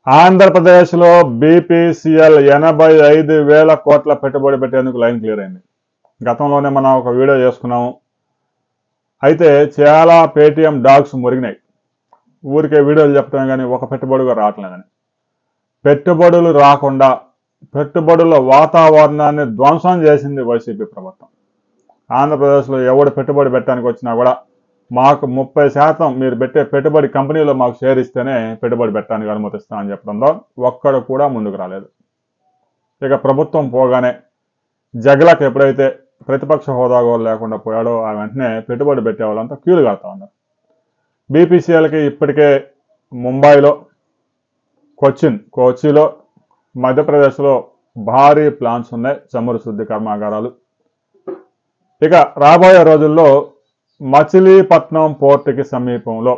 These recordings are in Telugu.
ఆంధ్రప్రదేశ్లో బీపీసీఎల్ 85,000 కోట్ల పెట్టుబడి పెట్టేందుకు లైన్ క్లియర్ అయింది. గతంలోనే మనం ఒక వీడియో చేసుకున్నాము. అయితే చాలా పేటీఎం డాగ్స్ మురిగినాయి. ఊరికే వీడియోలు చెప్పడం కానీ ఒక పెట్టుబడిగా రావట్లేదని. పెట్టుబడులు రాకుండా పెట్టుబడుల వాతావరణాన్ని ధ్వంసం చేసింది వైసీపీ ప్రభుత్వం. ఆంధ్రప్రదేశ్లో ఎవడు పెట్టుబడి పెట్టడానికి వచ్చినా కూడా మాకు 30% మీరు పెట్టే పెట్టుబడి కంపెనీలో మాకు షేర్ ఇస్తేనే పెట్టుబడి పెట్టడానికి అనుమతిస్తామని చెప్పడంలో ఒక్కడు కూడా ముందుకు రాలేదు. ఇక ప్రభుత్వం పోగానే జగలకు ఎప్పుడైతే ప్రతిపక్ష హోదా కూడా లేకుండా పోయాడో ఆ వెంటనే పెట్టుబడి పెట్టే వాళ్ళంతా క్యూలు కడతా ఉన్నారు. బీపీసీఎల్కి ఇప్పటికే ముంబైలో, కోచిలో, మధ్యప్రదేశ్లో భారీ ప్లాంట్స్ ఉన్నాయి, చమురు శుద్ధి కర్మాగారాలు. ఇక రాబోయే రోజుల్లో మచిలీపట్నం పోర్టుకి సమీపంలో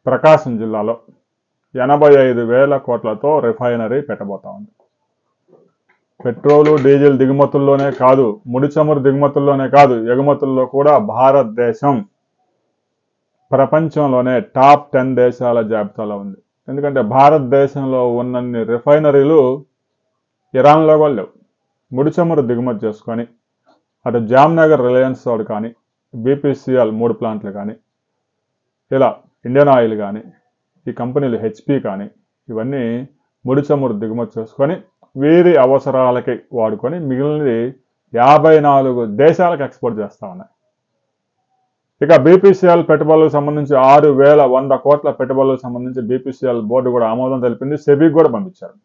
ప్రకాశం జిల్లాలో 85,000 కోట్లతో రిఫైనరీ పెట్టబోతా ఉంది. పెట్రోలు డీజిల్ దిగుమతుల్లోనే కాదు, ముడి చమురు దిగుమతుల్లోనే కాదు, ఎగుమతుల్లో కూడా భారతదేశం ప్రపంచంలోనే టాప్ 10 దేశాల జాబితాలో ఉంది. ఎందుకంటే భారతదేశంలో ఉన్నన్ని రిఫైనరీలు ఇరాన్లో కూడా లేవు. ముడి చమురు దిగుమతి చేసుకొని అటు జామ్నగర్ రిలయన్స్ వాడు కానీ, బీపీసీఎల్ 3 ప్లాంట్లు కానీ, ఇలా ఇండియన్ ఆయిల్ కానీ, ఈ కంపెనీలు హెచ్పి కానీ, ఇవన్నీ ముడి చమురు దిగుమతి చేసుకొని వీరి అవసరాలకి వాడుకొని మిగిలినది 54 దేశాలకు ఎక్స్పోర్ట్ చేస్తూ ఉన్నాయి. ఇక బీపీసీఎల్ పెట్టుబడులకు సంబంధించి 6,100 కోట్ల పెట్టుబడులకు సంబంధించి బీపీసీఎల్ బోర్డు కూడా ఆమోదం తెలిపింది. సెబీకి కూడా పంపించారు.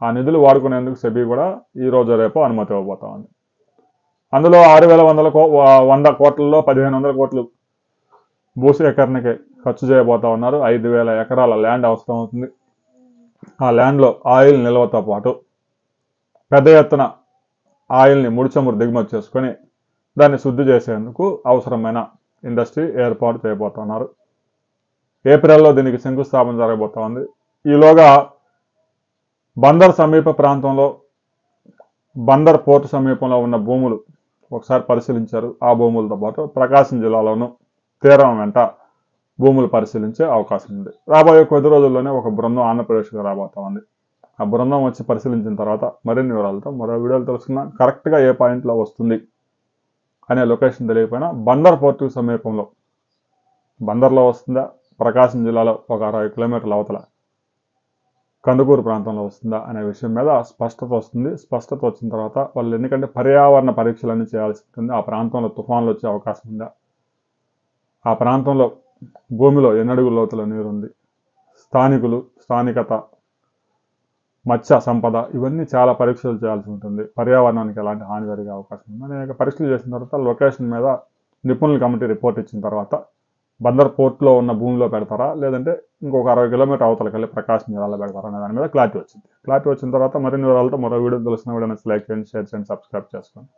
ఆ నిధులు వాడుకునేందుకు సెబీ కూడా ఈ రోజు రేపు అనుమతి ఇవ్వబోతా ఉంది. అందులో 6,100 కోట్లలో 1,500 కోట్లు భూసేకరణకి ఖర్చు చేయబోతా ఉన్నారు. 5,000 ఎకరాల ల్యాండ్ అవసరం అవుతుంది. ఆ ల్యాండ్లో ఆయిల్ నిల్వతో పాటు పెద్ద ఎత్తున ఆయిల్ని ముడి చమురు దిగుమతి చేసుకొని దాన్ని శుద్ధి చేసేందుకు అవసరమైన ఇండస్ట్రీ ఏర్పాటు చేయబోతున్నారు. ఏప్రిల్లో దీనికి శంకుస్థాపన జరగబోతా ఉంది. ఈలోగా బందర్ సమీప ప్రాంతంలో, బందర్ పోర్టు సమీపంలో ఉన్న భూములు ఒకసారి పరిశీలించారు. ఆ భూములతో పాటు ప్రకాశం జిల్లాలోనూ తీరం వెంట భూములు పరిశీలించే అవకాశం ఉంది. రాబోయే కొద్ది రోజుల్లోనే ఒక బృందం ఆంధ్రప్రదేశ్కి రాబోతా ఉంది. ఆ బృందం వచ్చి పరిశీలించిన తర్వాత మరిన్ని వివరాలతో మరో వీడియోలు తెలుసుకుందాం. కరెక్ట్గా ఏ పాయింట్లో వస్తుంది అనే లొకేషన్ తెలియకపోయినా బందర్ పోర్టు సమీపంలో, బందర్లో వస్తుందా, ప్రకాశం జిల్లాలో ఒక 60 కిలోమీటర్ల అవతల కందుకూరు ప్రాంతంలో వస్తుందా అనే విషయం మీద స్పష్టత వస్తుంది. స్పష్టత వచ్చిన తర్వాత వాళ్ళు ఎందుకంటే పర్యావరణ పరీక్షలన్నీ చేయాల్సి ఉంటుంది. ఆ ప్రాంతంలో తుఫాన్లు వచ్చే అవకాశం ఉందా, ఆ ప్రాంతంలో భూమిలో ఎన్ని అడుగుల లోతుల నీరు ఉంది, స్థానికత, మత్స్య సంపద, ఇవన్నీ చాలా పరీక్షలు చేయాల్సి ఉంటుంది. పర్యావరణానికి ఎలాంటి హాని జరిగే అవకాశం ఉంది అనేక పరీక్షలు చేసిన తర్వాత లొకేషన్ మీద నిపుణుల కమిటీ రిపోర్ట్ ఇచ్చిన తర్వాత బందర్ పోర్టులో ఉన్న భూమిలో పెడతారా, లేదంటే ఇంకొక 60 కిలోమీటర్ అవతలకి వెళ్ళి ప్రకాశం జిల్లాలో పెడతారా అనే దాని మీద క్లారిటీ వచ్చింది. క్లారిటీ వచ్చిన తర్వాత మరిన్ని వివరాలతో మరో వీడియో తెలుసుకున్న వీడియోని లైక్ చేయండి, షేర్ చేయండి, సబ్స్క్రైబ్ చేసుకోండి.